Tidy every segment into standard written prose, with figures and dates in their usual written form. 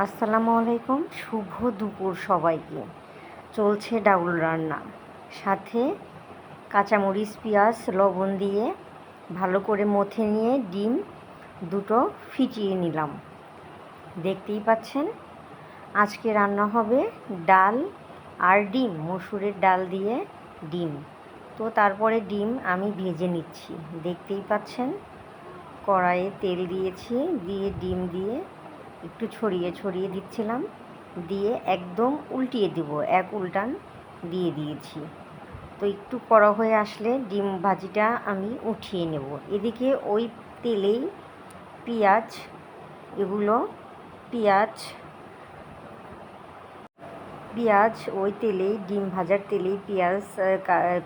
আসসালামু আলাইকুম, শুভ দুপুর সবাইকে। চলছে ডাউল রান্না, সাথে কাঁচামরিচ পেঁয়াজ লবণ দিয়ে ভালো করে মথে নিয়ে ডিম দুটো ফিটিয়ে নিলাম। দেখতেই পাচ্ছেন আজকে রান্না হবে ডাল আর ডিম, মসুরের ডাল দিয়ে ডিম। তো তারপরে ডিম আমি ভেজে নিচ্ছি। দেখতেই পাচ্ছেন কড়াইয়ে তেল দিয়েছি, দিয়ে ডিম দিয়ে একটু ছড়িয়ে ছড়িয়ে দিচ্ছিলাম, দিয়ে একদম উল্টিয়ে দেব, এক উল্টান দিয়ে দিয়েছি। তো একটু কড়া হয়ে আসলে ডিম ভাজিটা আমি উঠিয়ে নেব। এদিকে ওই তেলেই পেঁয়াজ ওই তেলেই ডিম ভাজার তেলেই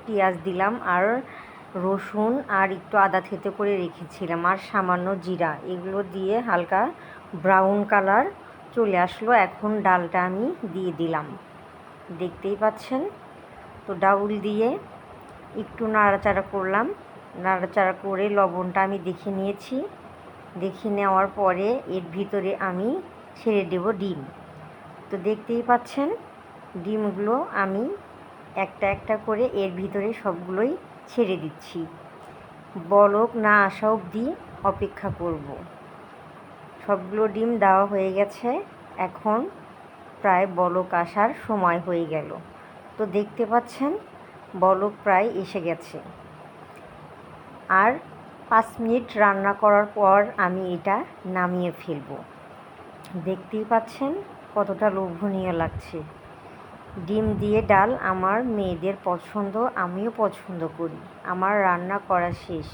পেঁয়াজ দিলাম, আর রসুন আর একটু আদা থেতো করে রেখেছিলাম, আর সামান্য জিরা, এগুলো দিয়ে হালকা ব্রাউন কালার চলে আসলো। এখন ডালটা আমি দিয়ে দিলাম, দেখতেই পাচ্ছেন। তো ডাউল দিয়ে একটু নাড়াচাড়া করলাম, নাড়াচাড়া করে লবণটা আমি দেখে নিয়েছি। দেখে নেওয়ার পরে এর ভিতরে আমি ছেড়ে দেব ডিম। তো দেখতেই পাচ্ছেন ডিমগুলো আমি একটা একটা করে এর ভিতরে সবগুলোই ছেড়ে দিচ্ছি। বলক না আসা অবধি অপেক্ষা করব। সবগুলো ডিম দেওয়া হয়ে গেছে, এখন প্রায় বলক আসার সময় হয়ে গেল। তো দেখতে পাচ্ছেন বলক প্রায় এসে গেছে। আর 5 মিনিট রান্না করার পর আমি এটা নামিয়ে ফেলব। দেখতেই পাচ্ছেন কতটা লোভনীয় লাগছে। ডিম দিয়ে ডাল আমার মেয়েদের পছন্দ, আমিও পছন্দ করি। আমার রান্না করা শেষ।